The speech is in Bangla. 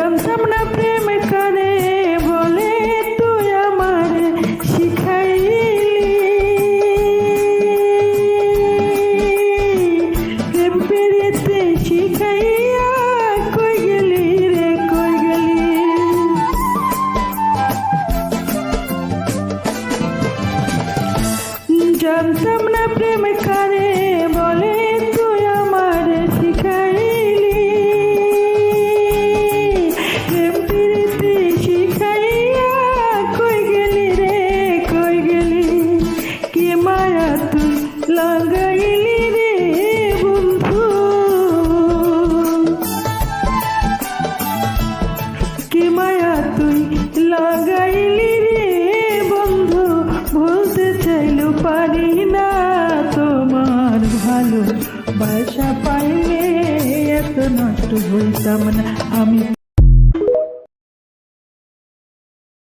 জানতাম না প্রেম কারে বলে তুই আমার শিখাইলি প্রেম পেরেতে শিখাইয়া কই গেলি রে কই গেলি জানতাম না প্রেম কারে বলে তুই আমার শিখাইলি প্রেম প্রীতি শিখাইয়া কই গেলি রে কই গেলি কি মায়া তুই লাগাইলি রে বন্ধু কি মায়া তুই লাগাইলি রে বন্ধু ভুলতে চাইলেও পারি না তোমার ভালো বাসা পাইলে এত নষ্ট হইতাম না আমি।